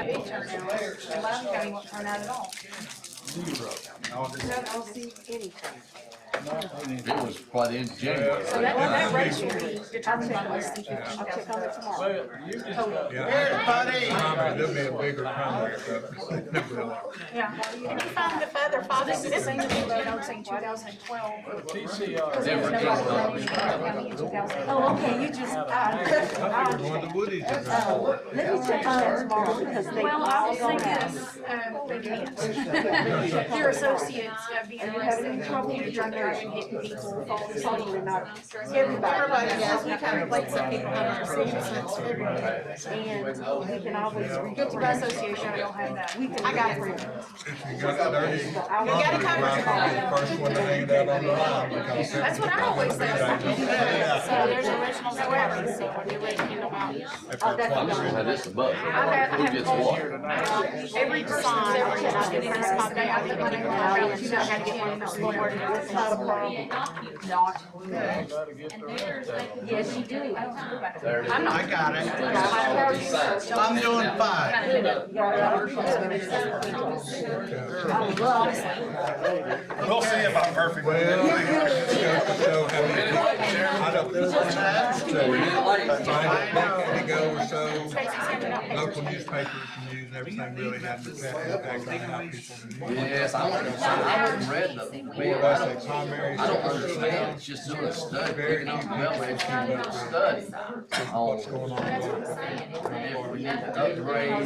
a big turnout. Loudon County won't turn out at all. Don't see anything. It was quite in January. So that rate should be determined by less than I'll check 15,000. on it tomorrow. There'll be a bigger comment. Yeah. Can you find the other file? This is the same thing that I was saying 2012. Different. Oh, okay, you just, One of the Woodies is let me check on that tomorrow because they Well, I all will go say out. this, they can't. Their associates being arrested, drug driving, hitting people, falling Probably asleep. not Everybody does, we kind of like some people have received since February. and we can always. Guilty by association, I don't have that. I got it. If you got 30, You got it covered. the first one to hang it out on the line because That's what I always say. So there's originals and copies, so when you're ready to hand them out. if they're qualified. Now this is above. I Who have gets what? every person that's ever been on this today, I put my name on my ballot, you know how to get one else. It's not a problem. Not. Yes, you do. I'm not. I got it. I'm doing fine. We'll see if I'm perfect. Well, it goes to show how many people, I don't think a decade ago or so, local newspapers and news and everything really had an impact on how people knew. Yes, I went and read the bill. I say primary. I don't understand. It's just doing a study, picking up development, study on What's going on? if we need to upgrade our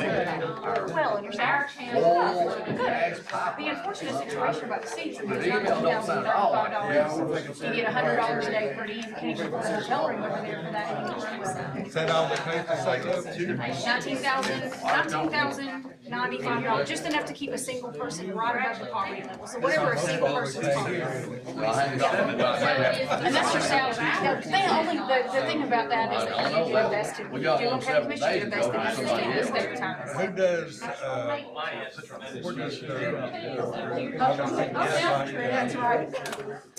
Well, and you're saying, wall. the unfortunate situation about the seats, The it's email not don't sound at all like $2,035. You get $100 a day for the indication for the hotel room over there for that anyway. Is that all the papers say up to? $19,095, just enough to keep a single person right above the poverty level. So whatever a single person's poverty level. Well, I haven't got that. And that's your salary. Now, the thing about that is that you do invest in, you do okay commission, you invest in this state retirement. Who does, where does That's right.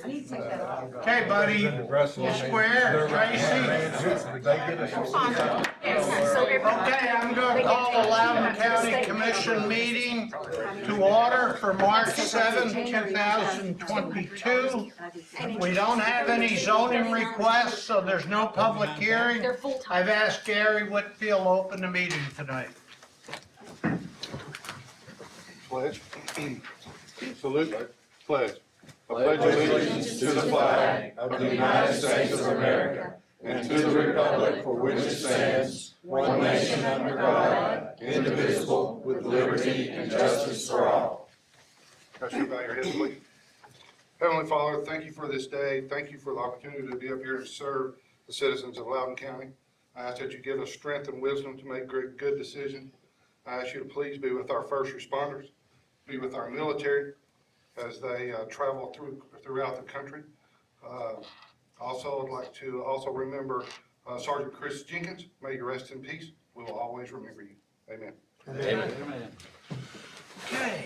I need to take that off. Okay, buddy. You square, Tracy? They get a. Yes, so Okay, I'm gonna call the Loudon County Commission meeting to order for March 7, 2022. We don't have any zoning requests, so there's no public hearing. They're full-time. I've asked Gary Whitfield to open the meeting tonight. Pledge. Salute. Pledge. I pledge allegiance to the flag of the United States of America and to the republic for which it stands, one nation under God, indivisible, with liberty and justice for all. I should bow your head, please. Heavenly Father, thank you for this day. Thank you for the opportunity to be up here and serve the citizens of Loudon County. I ask that you give us strength and wisdom to make good decisions. I ask you to please be with our first responders, be with our military as they travel throughout the country. Also, I'd like to also remember Sergeant Chris Jenkins. May you rest in peace. We will always remember you. Amen. Amen. Okay.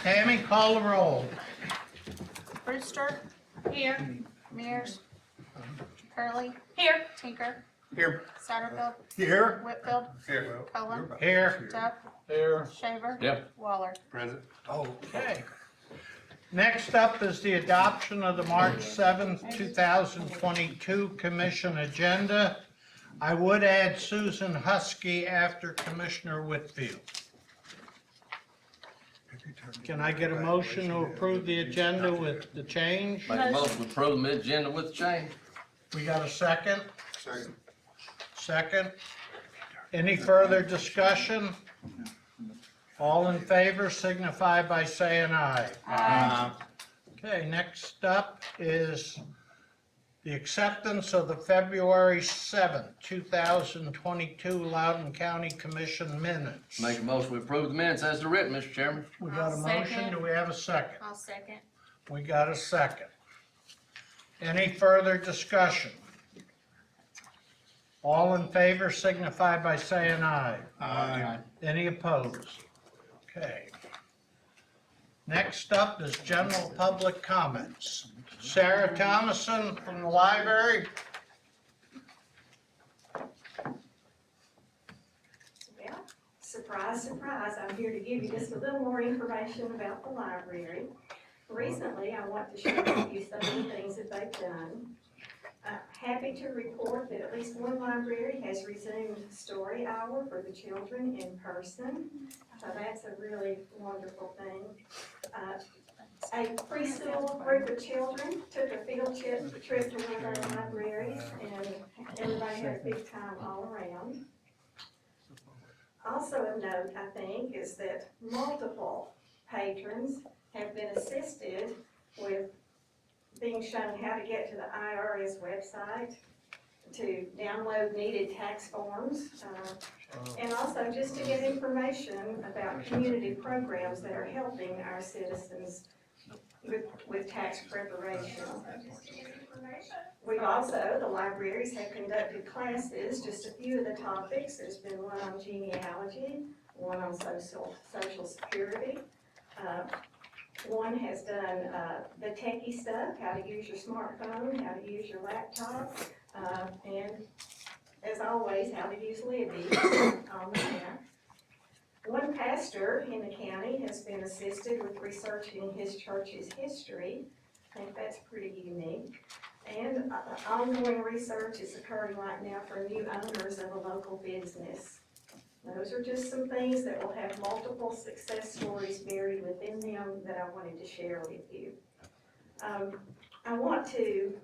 Tammy, call the roll. Brewster. Here. Mears. Curley. Here. Tinker. Here. Satterfield. Here. Whitfield. Here. Cullen. Here. Duff. Here. Shaver. Yep. Waller. Present. Okay. Next up is the adoption of the March 7th, 2022 Commission agenda. I would add Susan Husky after Commissioner Whitfield. Can I get a motion to approve the agenda with the change? Make a motion to approve the agenda with change. We got a second? Second. Second. Any further discussion? All in favor signify by saying aye. Aye. Okay, next up is the acceptance of the February 7th, 2022 Loudoun County Commission minutes. Make a motion to approve the minutes as they're written, Mr. Chairman. We got a I'll motion, second. do we have a second? I'll second. We got a second. Any further discussion? All in favor signify by saying aye. Aye. Any opposed? Okay. Next up is general public comments. Sarah Thomason from the library. Yeah, surprise, surprise, I'm here to give you just a little more information about the library. Recently, I want to share with you some of the things that they've done. Happy to report that at least one library has resumed story hour for the children in person. So that's a really wonderful thing. A preschool group of children took a field trip to one of our libraries, and everybody had a big time all around. Also of note, I think, is that multiple patrons have been assisted with being shown how to get to the IRS website, to download needed tax forms, and also just to get information about community programs that are helping our citizens with tax preparation. We've also, the libraries have conducted classes, just a few of the topics. There's been one on genealogy, one on social security. One has done the techie stuff, how to use your smartphone, how to use your laptop, and as always, how to use Libby on the app. One pastor in the county has been assisted with researching his church's history. I think that's pretty unique. And ongoing research is occurring right now for new owners of a local business. Those are just some things that will have multiple success stories buried within them that I wanted to share with you. I want to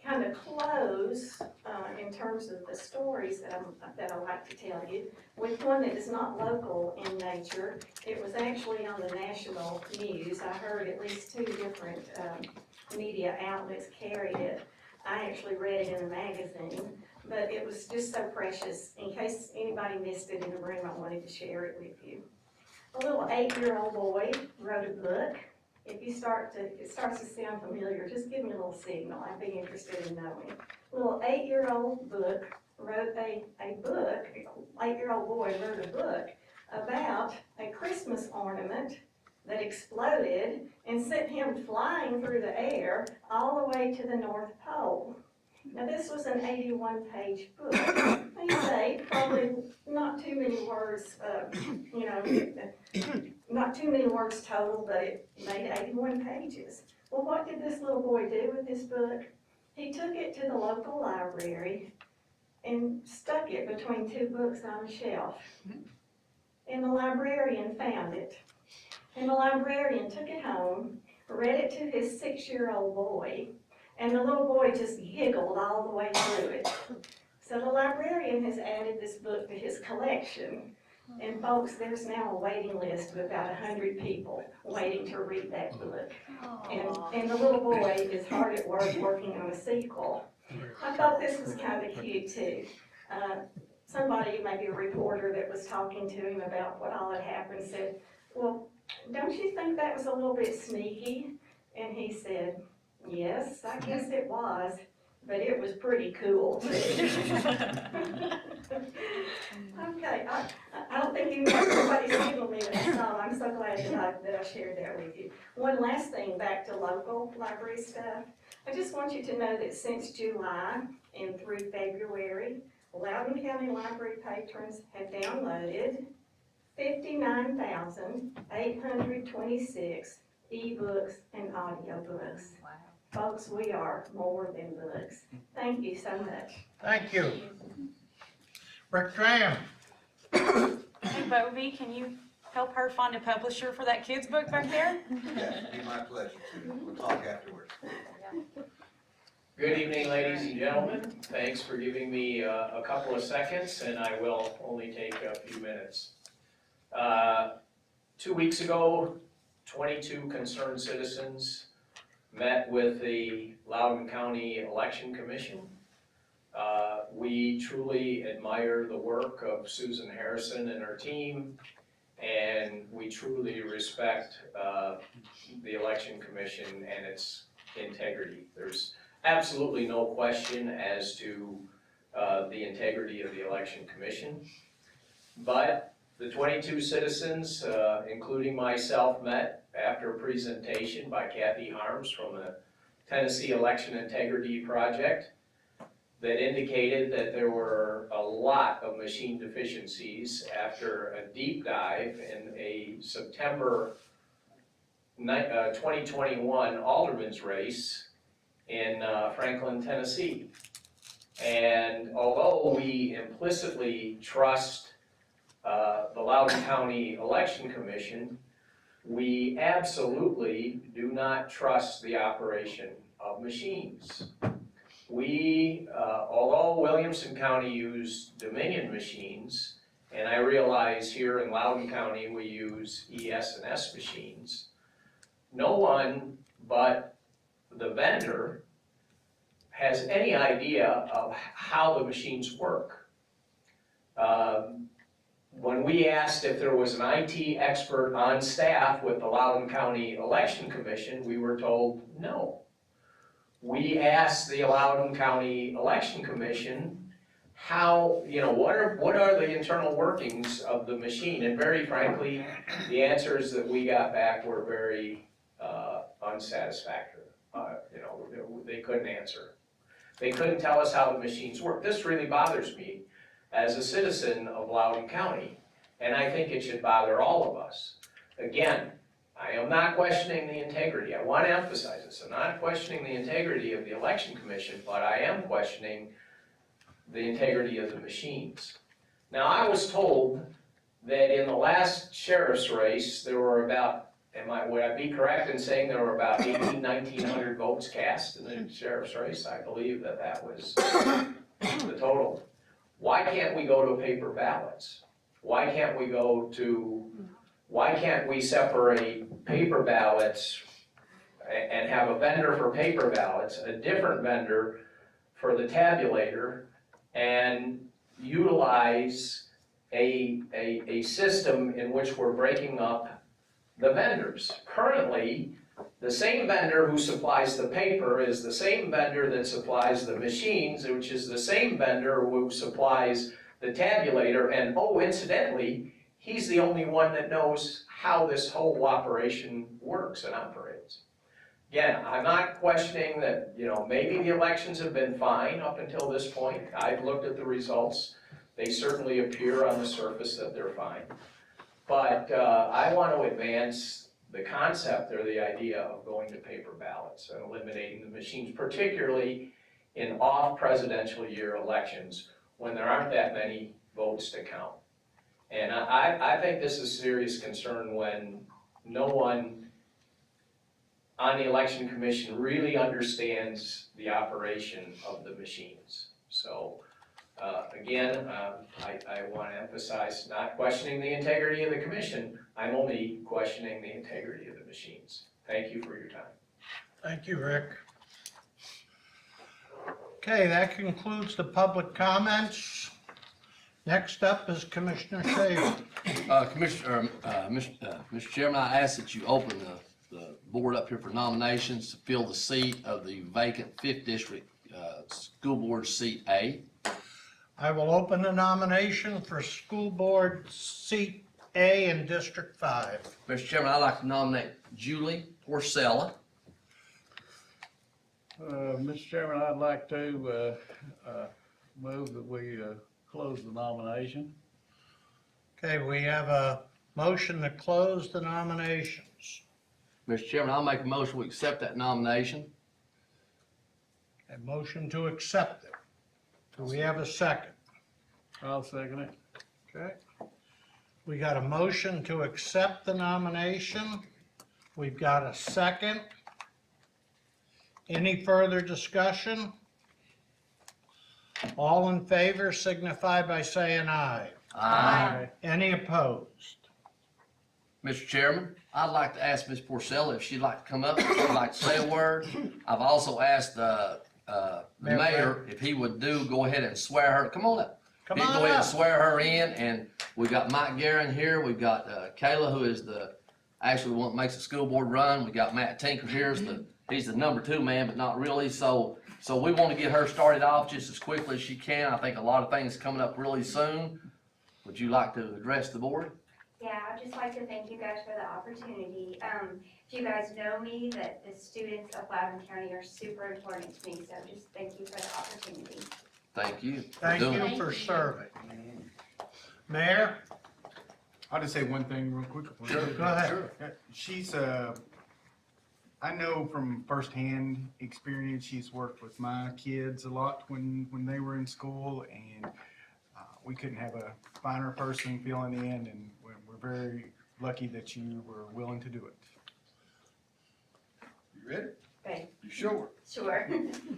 kind of close in terms of the stories that I like to tell you with one that is not local in nature. It was actually on the national news. I heard at least 2 different media outlets carried it. I actually read it in a magazine, but it was just so precious. In case anybody missed it in the room, I wanted to share it with you. A little 8-year-old boy wrote a book. If it starts to sound familiar, just give me a little signal. I'd be interested in knowing. A little 8-year-old boy wrote a book about a Christmas ornament that exploded and sent him flying through the air all the way to the North Pole. Now, this was an 81-page book. They say probably not too many words, not too many words total, but it made 81 pages. Well, what did this little boy do with this book? He took it to the local library and stuck it between 2 books on a shelf. And the librarian found it. And the librarian took it home, read it to his 6-year-old boy, and the little boy just giggled all the way through it. So the librarian has added this book to his collection. And folks, there's now a waiting list of about 100 people waiting to read that book. And the little boy is hard at work working on a sequel. I thought this was kind of cute too. Somebody, maybe a reporter that was talking to him about what all had happened, said, "Well, don't you think that was a little bit sneaky?" And he said, "Yes, I guess it was, but it was pretty cool too." Okay, I don't think everybody's giving me that song. I'm so glad that I shared that with you. One last thing, back to local library stuff. I just want you to know that since July and through February, Loudoun County Library patrons have downloaded 59,826 ebooks and audiobooks. Wow. Folks, we are more than books. Thank you so much. Thank you. Rick Graham. Hey, Bobby, can you help her find a publisher for that kid's book back there? Yes, it'd be my pleasure to. We'll talk afterwards. Good evening, ladies and gentlemen. Thanks for giving me a couple of seconds, and I will only take a few minutes. 2 weeks ago, 22 concerned citizens met with the Loudoun County Election Commission. We truly admire the work of Susan Harrison and her team, and we truly respect the Election Commission and its integrity. There's absolutely no question as to the integrity of the Election Commission, but the 22 citizens, including myself, met after a presentation by Kathy Harms from the Tennessee Election Integrity Project. that indicated that there were a lot of machine deficiencies after a deep dive in a September 2021 Alderman's race in Franklin, Tennessee. And although we implicitly trust the Loudoun County Election Commission, we absolutely do not trust the operation of machines. We, although Williamson County used Dominion machines, and I realize here in Loudoun County we use ES&S machines, no one but the vendor has any idea of how the machines work. When we asked if there was an IT expert on staff with the Loudoun County Election Commission, we were told no. We asked the Loudoun County Election Commission how, what are the internal workings of the machine? And very frankly, the answers that we got back were very unsatisfactory. They couldn't answer. They couldn't tell us how the machines work. This really bothers me as a citizen of Loudoun County, and I think it should bother all of us. Again, I am not questioning the integrity. I want to emphasize this. I'm not questioning the integrity of the Election Commission, but I am questioning the integrity of the machines. Now, I was told that in the last sheriff's race, there were about, would I be correct in saying there were about 1,900 votes cast in the sheriff's race? I believe that was the total. Why can't we go to paper ballots? Why can't we separate paper ballots and have a vendor for paper ballots, a different vendor for the tabulator, and utilize a system in which we're breaking up the vendors? Currently, the same vendor who supplies the paper is the same vendor that supplies the machines, which is the same vendor who supplies the tabulator, and oh, incidentally, he's the only one that knows how this whole operation works and operates. Again, I'm not questioning that, maybe the elections have been fine up until this point. I've looked at the results. They certainly appear on the surface that they're fine. But I want to advance the concept or the idea of going to paper ballots and eliminating the machines, particularly in off-presidential year elections when there aren't that many votes to count. And I think this is a serious concern when no one on the Election Commission really understands the operation of the machines. So again, I want to emphasize not questioning the integrity of the commission. I'm only questioning the integrity of the machines. Thank you for your time. Thank you, Rick. Okay, that concludes the public comments. Next up is Commissioner Shaver. Mr. Chairman, I ask that you open the board up here for nominations to fill the seat of the vacant 5th District School Board Seat A. I will open the nomination for School Board Seat A in District 5. Mr. Chairman, I'd like to nominate Julie Porcella. Mr. Chairman, I'd like to move that we close the nomination. Okay, we have a motion to close the nominations. Mr. Chairman, I'll make a motion we accept that nomination. A motion to accept it. Do we have a second? I'll second it. Okay. We got a motion to accept the nomination. We've got a second. Any further discussion? All in favor signify by saying aye. Aye. Any opposed? Mr. Chairman, I'd like to ask Ms. Porcella if she'd like to come up, if she'd like to say a word. I've also asked the mayor if he would go ahead and swear her. Come on up. Come He'd on go ahead and up. swear her in, and we've got Mike Guerin here. We've got Kayla, who is actually the one that makes the school board run. We got Matt Tinker here. He's the number 2 man, but not really. So we want to get her started off just as quickly as she can. I think a lot of things coming up really soon. Would you like to address the board? Yeah, I'd just like to thank you guys for the opportunity. You guys know me, that the students of Loudon County are super important to me, so just thank you for the opportunity. Thank you. Thank Doing- you for serving. Mayor? I'll just say one thing real quick. Sure, go ahead. She's, I know from firsthand experience, she's worked with my kids a lot when they were in school, and we couldn't have a finer person filling in, and we're very lucky that you were willing to do it. You ready? Okay. You sure? Sure.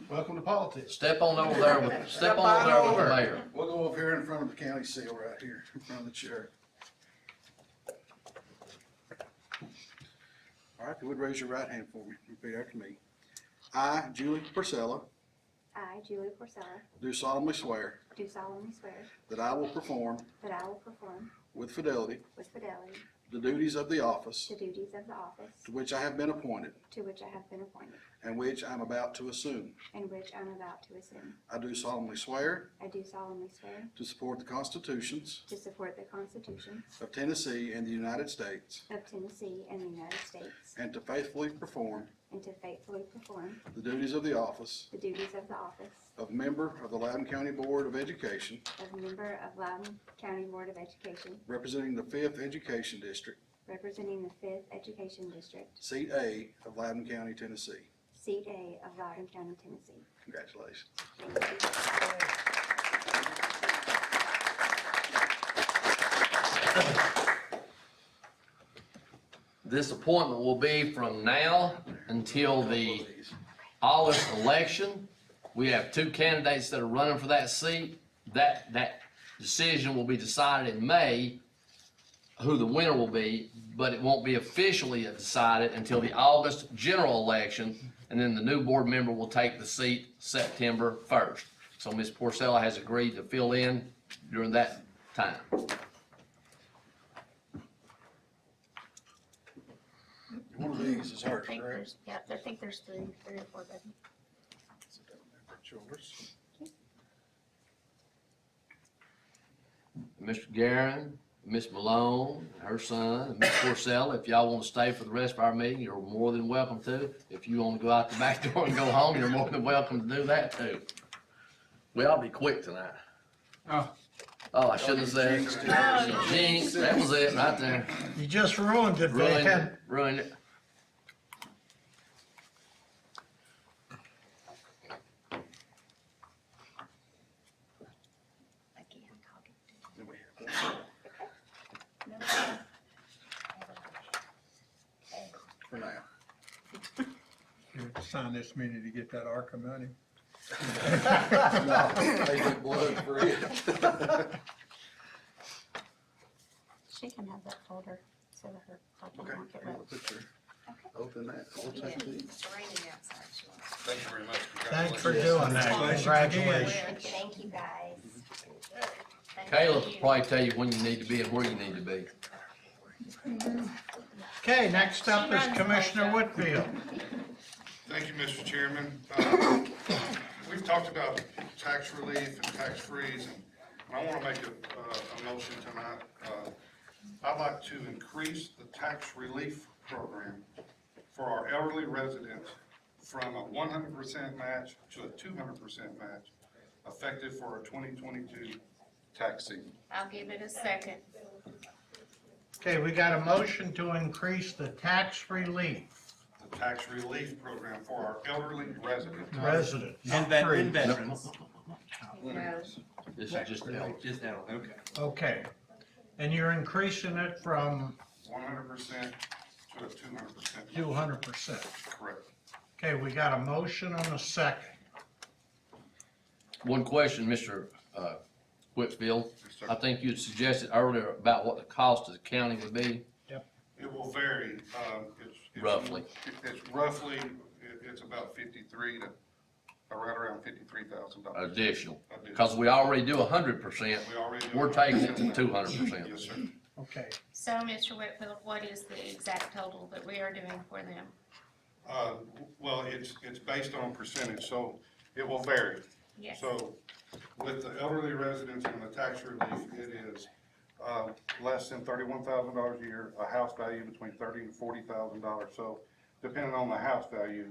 Welcome to politics. Step on over there with, step on over there with the mayor. We'll go up here in front of the county seal right here, in front of the chair. All right, if you would raise your right hand for me, repeat after me. I, Julie Purcella, I, Julie Porcella, do solemnly swear do solemnly swear that I will perform that I will perform with fidelity with fidelity the duties of the office the duties of the office to which I have been appointed to which I have been appointed and which I am about to assume. and which I'm about to assume. I do solemnly swear I do solemnly swear to support the constitutions to support the Constitution of Tennessee and the United States, of Tennessee and the United States, and to faithfully perform and to faithfully perform the duties of the office the duties of the office of member of the Loudoun County Board of Education, of member of Loudon County Board of Education, representing the 5th Education District, representing the 5th Education District, Seat A of Loudoun County, Tennessee. Seat A of Loudon County, Tennessee. Congratulations. This appointment will be from now until the August election. We have 2 candidates that are running for that seat. That decision will be decided in May, who the winner will be, but it won't be officially decided until the August general election, and then the new board member will take the seat September 1st. So Ms. Porcella has agreed to fill in during that time. One of these is I hers, think correct? there's, yeah, I think there's three or four of them. That's yours. Mr. Guerin, Miss Malone, her son, and Miss Porcella, if y'all want to stay for the rest of our meeting, you're more than welcome to. If you want to go out the back door and go home, you're more than welcome to do that too. We ought to be quick tonight. Oh, I shouldn't have said. Jinx, that was it right there. You just ruined it, Ruined man. it, ruined it. Then we have for now. You have to sign this meeting to get that ARCA money. No, they get blood for it. She can have that folder, so that her copy Okay, won't get we'll wet. put your oath in that. We'll take these. It's raining outside, she wants. Thank you very much. Thanks for doing that. Congratulations. Thank you, guys. Caleb will probably tell you when you need to be and where you need to be. Okay, next up is Commissioner Whitfield. Thank you, Mr. Chairman. We've talked about tax relief and tax freeze, and I want to make a motion tonight. I'd like to increase the tax relief program for our elderly residents from a 100% match to a 200% match, effective for our 2022 tax season. I'll give it a second. Okay, we got a motion to increase the tax relief The tax relief program for our elderly residents. residents. And veterans. No. This is just Just now, okay. Okay, and you're increasing it from 100% to a 200%. 200%. Correct. Okay, we got a motion and a second. One question, Mr. Whitfield. I think you'd suggested earlier about what the cost of the county would be. It will vary. Roughly. It's roughly, it's about 53 to, right around $53,000. Additional, because we already do 100%, We already do we're taking it 100%. to 200%. Yes, sir. Okay, So, Mr. Whitfield, what is the exact total that we are doing for them? Well, it's based on percentage, so it will vary. Yes. So with the elderly residents and the tax relief, it is less than $31,000 a year, a house value between $30,000 and $40,000. So depending on the house value,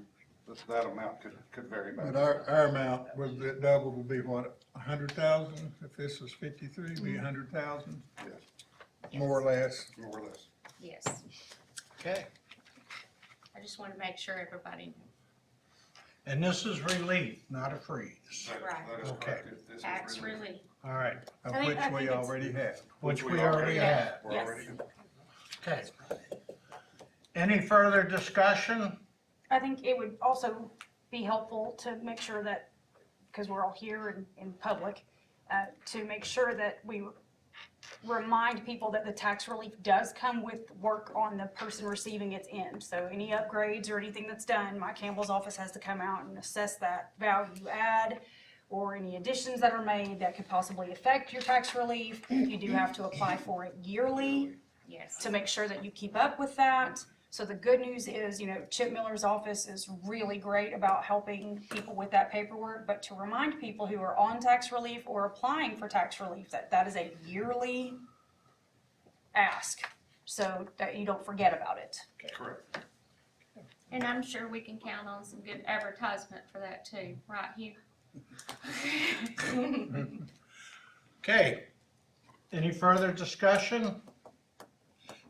that amount could vary back. But our amount, was it double, would be what, 100,000? If this was 53, it'd be 100,000, Yes, more or less. more or less. Yes, Okay, I just want to make sure everybody knew. and this is relief, not a freeze. That is Okay. correct. This is Tax really- relief. All right, Of I think- which I think we it's- already have. which we already have. We're Yes. already. Okay. Any further discussion? I think it would also be helpful to make sure that, because we're all here and in public, to make sure that we remind people that the tax relief does come with work on the person receiving its end. So any upgrades or anything that's done, Mike Campbell's office has to come out and assess that value add or any additions that are made that could possibly affect your tax relief. You do have to apply for it yearly Yes. to make sure that you keep up with that. So the good news is, Chip Miller's office is really great about helping people with that paperwork, but to remind people who are on tax relief or applying for tax relief that that is a yearly ask, so that you don't forget about it. Correct. And I'm sure we can count on some good advertisement for that too, right, Hugh? Okay, any further discussion?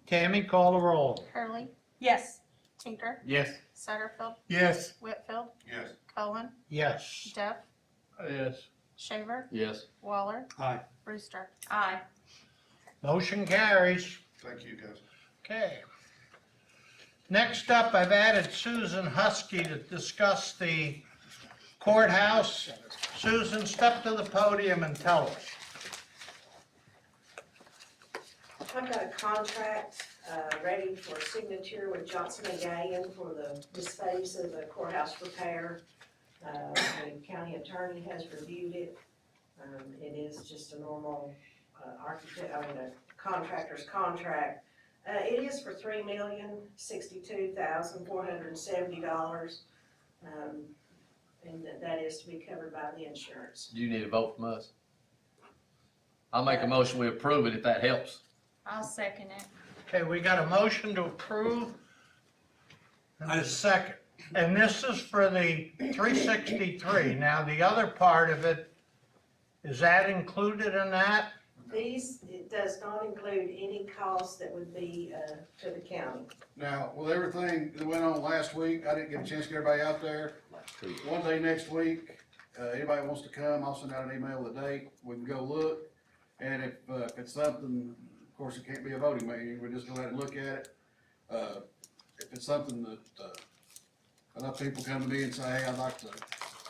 Tammy, call the roll. Hurley, Yes. Tinker, Yes. Satterfield, Yes, Whitfield, Yes. Cohen, Yes. Duff, Yes. Shaver, Yes. Waller. Aye. Brewster. Aye. Motion carries. Thank you, guys. Okay. Next up, I've added Susan Husky to discuss the courthouse. Susan, step to the podium and tell us. I've got a contract, ready for signature with Johnson and Gahan for this phase of the courthouse repair. The county attorney has reviewed it. It is just a normal, a contractor's contract. It is for $3,062,470. And that is to be covered by the insurance. Do you need a vote from us? I'll make a motion, we approve it if that helps. I'll second it. Okay, we got a motion to approve. And a second. And this is for the 363. Now, the other part of it, is that included in that? It does not include any costs that would be, to the county. Now, with everything that went on last week, I didn't get a chance to get everybody out there. One day next week, anybody wants to come, I'll send out an email with a date, we can go look. And if it's something, of course, it can't be a voting meeting, we're just gonna let it look at it. If it's something that, enough people come to me and say, hey, I'd like to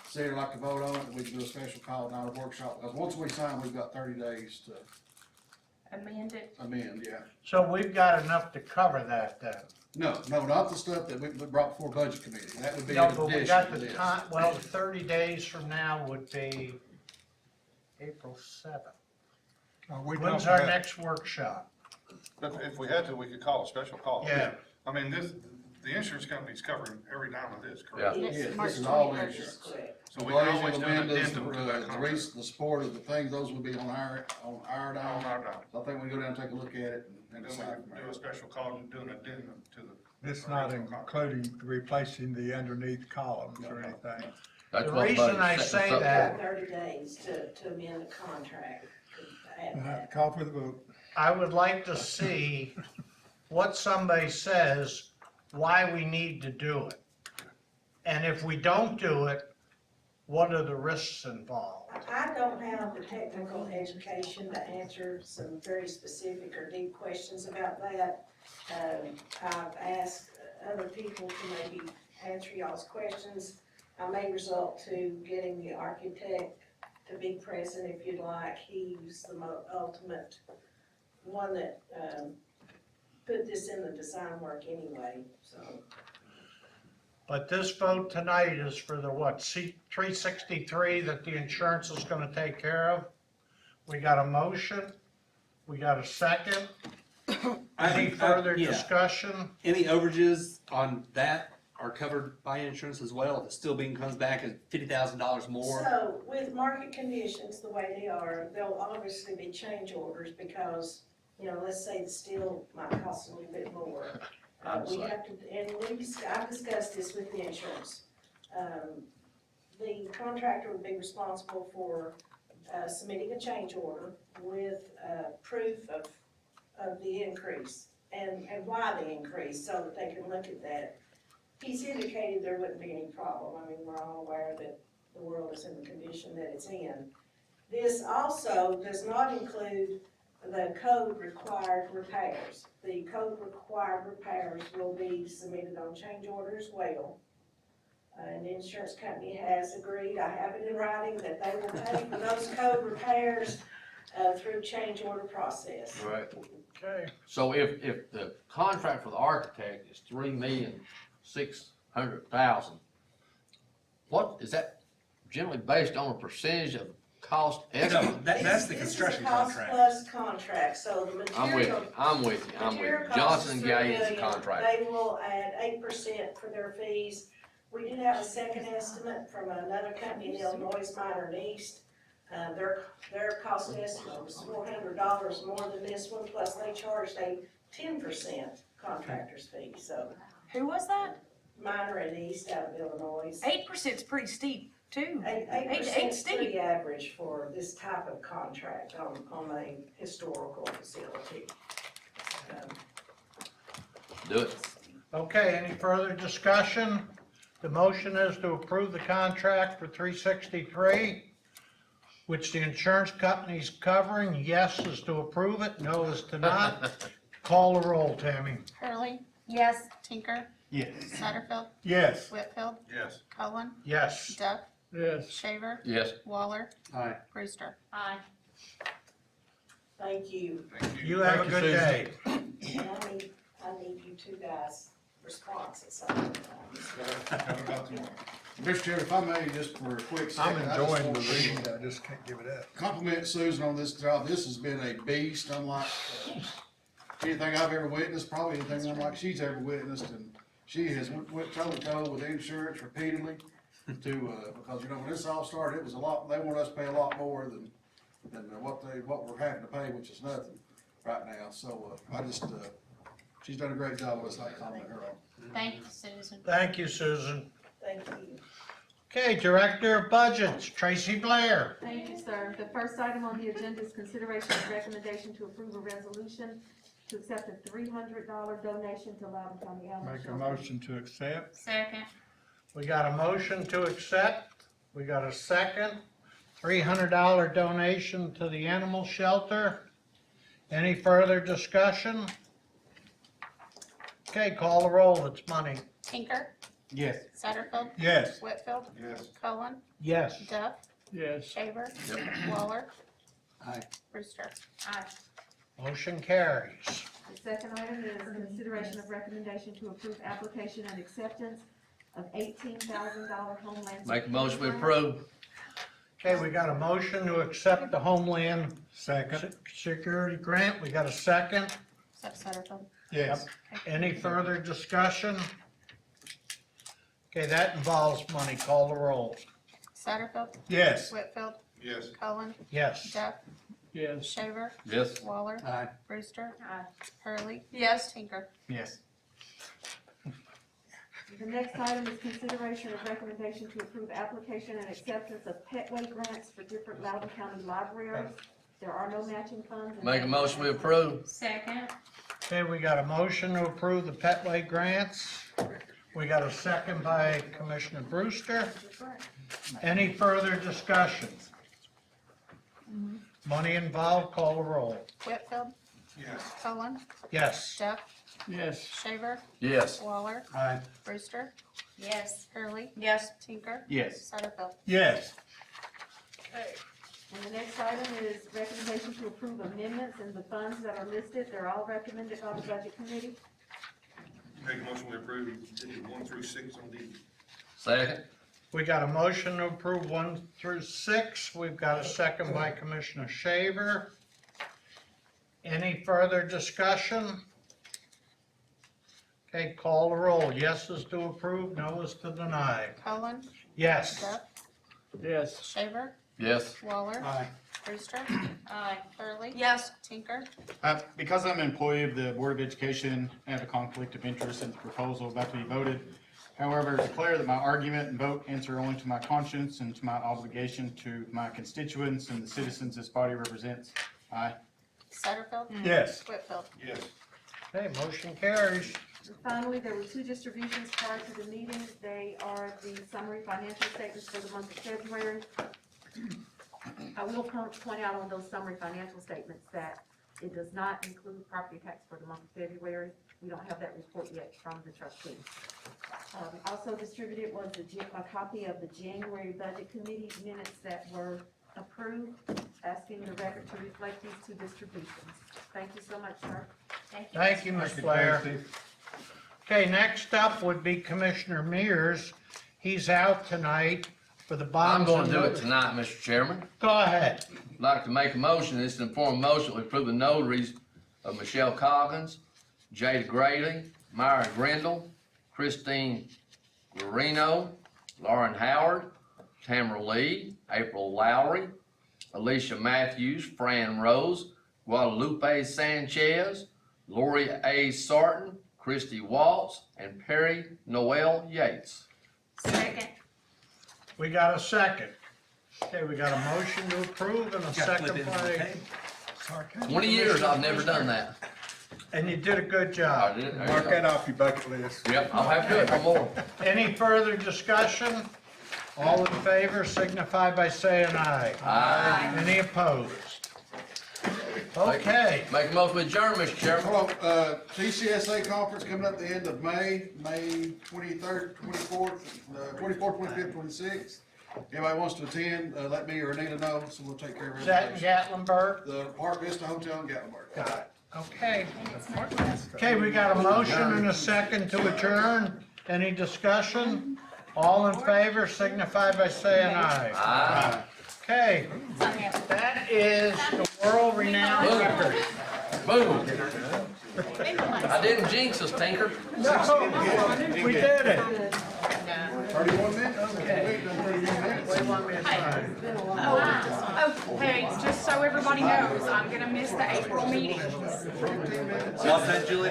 see it, I'd like to vote on it, we can do a special call, not a workshop. Because once we sign, we've got 30 days to Amend it. amend, yeah. So we've got enough to cover that then? No, not the stuff that we brought before Budget Committee, that would be No, in but we addition got to the this. time, well, 30 days from now would be April 7th. When's our next workshop? If we had to, we could call a special call. Yeah. I mean, the insurance company's covering every dime of this, correct? Yeah. Yes, March this is all 21st is insurance. correct. So we can Glazing, always the do an windows, addendum to that the contract. the support of the things, those would be on our On dime. our dime. So I think we can go down and take a look at it and And then decide we from can do there. a special call and do an addendum to the. this not including replacing the underneath columns or anything. That's The what reason Bud's I setting say us up that- for. 30 days to amend the contract. to add We'll have that. to call for the vote. I would like to see what somebody says, why we need to do it. And if we don't do it, what are the risks involved? I don't have the technical education to answer some very specific or deep questions about that. I've asked other people to maybe answer y'all's questions. I may result to getting the architect to be present if you'd like. He's the ultimate one that, put this in the design work anyway, so. But this vote tonight is for the what, C-363 that the insurance is gonna take care of? We got a motion, we got a second. Any further discussion? Any overages on that are covered by insurance as well? If it still comes back at $50,000 more? So with market conditions the way they are, there'll obviously be change orders because, let's say the steel might cost a little bit more. We have to, and I've discussed this with the insurance. The contractor would be responsible for submitting a change order with proof of the increase and why the increase, so that they can look at that. He's indicated there wouldn't be any problem. I mean, we're all aware that the world is in the condition that it's in. This also does not include the code required repairs. The code required repairs will be submitted on change order as well. And the insurance company has agreed, I have it in writing, that they will pay for those code repairs through change order process. Right. Okay. So if the contract for the architect is $3,600,000, what, is that generally based on a percentage of cost estimate? No, that's the construction contract. This is a cost plus contract, so the material. I'm with you. Material Johnson costs and are Gay is the $3 million. contract. They will add 8% for their fees. We do have a second estimate from another company in Illinois, Minor and East. Their cost estimate was $400 more than this one, plus they charged a 10% contractor's fee, so. Who was that? Minor and East out of Illinois. 8%'s pretty steep too. 8% is steep. pretty average for this type of contract on a historical facility. Do it. Okay, any further discussion? The motion is to approve the contract for 363, which the insurance company's covering. Yes is to approve it, no is to not. Call the roll, Tammy. Hurley. Yes. Tinker. Yes. Satterfield. Yes. Whitfield. Yes. Cullen. Yes. Duff. Yes. Shaver. Yes. Waller. Aye. Brewster. Aye. Thank you. You have a Thank you, good Susan. day. And I need you two guys' response at some point. Mr. Chairman, if I may, just for a quick I'm second. enjoying the reading, I just can't give it up. Compliment Susan on this job. This has been a beast, unlike anything I've ever witnessed, probably anything unlike she's ever witnessed. And she has went toe to toe with insurance repeatedly because, you know, when this all started, it was a lot, they want us to pay a lot more than what we're having to pay, which is nothing right now. So, she's done a great job with us. I compliment her on. Thank you, Susan. Thank you, Susan. Thank you. Okay, Director of Budgets, Tracy Blair. Thank you, sir. The first item on the agenda is consideration of recommendation to approve a resolution to accept a $300 donation to Loudon County Animal Make a Shelter. motion to accept. Second. We got a motion to accept. We got a second. $300 donation to the animal shelter. Any further discussion? Okay, call the roll. It's money. Tinker. Yes. Satterfield. Yes. Whitfield. Yes. Cullen. Yes. Duff. Yes. Shaver. Waller. Aye. Brewster. Aye. Motion carries. The second item is consideration of recommendation to approve application and acceptance of $18,000 Homeland. Make a motion, we Security approve. Okay, we got a motion to accept the Homeland Second. Security Grant. We got a second. Except Satterfield. Yes. Any further discussion? Okay, that involves money. Call the roll. Satterfield. Yes. Whitfield. Yes. Cullen. Yes. Duff. Yes. Shaver. Yes. Waller. Aye. Brewster. Aye. Hurley. Yes. Tinker. Yes. The next item is consideration of recommendation to approve application and acceptance of petway grants for different Loudoun County libraries. There are no matching funds. and Make a motion, we approve. Second. Okay, we got a motion to approve the Petway grants. We got a second by Commissioner Brewster. Any further discussion? Money involved, call the roll. Whitfield. Yes. Cullen. Yes. Duff. Yes. Shaver. Yes. Waller. Aye. Brewster. Yes. Hurley. Yes. Tinker. Yes. Satterfield. Yes. And the next item is recommendation to approve amendments in the funds that are listed. They're all recommended by the Budget Committee. Make a motion we approve digit 1 through 6 on D. Second. We got a motion to approve 1 through 6. We've got a second by Commissioner Shaver. Any further discussion? Okay, call the roll. Yes is to approve, no is to deny. Cullen. Yes. Duff. Yes. Shaver. Yes. Waller. Aye. Brewster. Aye. Hurley. Yes. Tinker. Because I'm an employee of the Board of Education, I have a conflict of interest in the proposal about to be voted. However, declare that my argument and vote answer only to my conscience and to my obligation to my constituents and the citizens this body represents. Aye. Satterfield. Yes. Whitfield. Yes. Okay, motion carries. And finally, there were two distributions prior to the meeting. They are the summary financial statements for the month of February. I will point out on those summary financial statements that it does not include property tax for the month of February. We don't have that report yet from the trustees. Also distributed was a copy of the January Budget Committee minutes that were approved, asking the record to reflect these two distributions. Thank you so much, sir. Thank you, Ms. Blair. Okay, next up would be Commissioner Mears. He's out tonight for the I'm bonds. gonna and do it notaries. tonight, Mr. Chairman. Go ahead. I'd like to make a motion, this is an informal motion, we approve the notaries of Michelle Coggins, Jada Grady, Myra Grindle, Christine Guarino, Lauren Howard, Tamara Lee, April Lowry, Alicia Matthews, Fran Rose, Guadalupe Sanchez, Lori A. Sarton, Christy Waltz, and Perry Noel Yates. Second. We got a second. Okay, we got a motion to approve and a second by, 20 years, I've never done that. and you did a good job. I did. There you Mark go. that off your bucket list. Yep, I'll have to do it no more. Any further discussion? All in favor signify by saying aye. Aye. Any opposed? Okay. Make a motion to adjourn, Mr. Chairman. Hold on, TCSA conference coming up the end of May 23rd, 24th, 24th, 25th, 26th. Anybody wants to attend, let me or Anita know, so we'll take care of Is that in everything. Gatlinburg? The Park Vista Hotel in Gatlinburg. Got it. Okay. Okay, we got a motion and a second to adjourn. Any discussion? All in favor signify by saying aye. Aye. Okay, that is the world-renowned record. Boom. I didn't jinx us, Tinker. No, we did it. 31 minutes? Okay. What do you want me to sign? Oh, hey, just so everybody knows, I'm gonna miss the April meeting. What's that, Julie?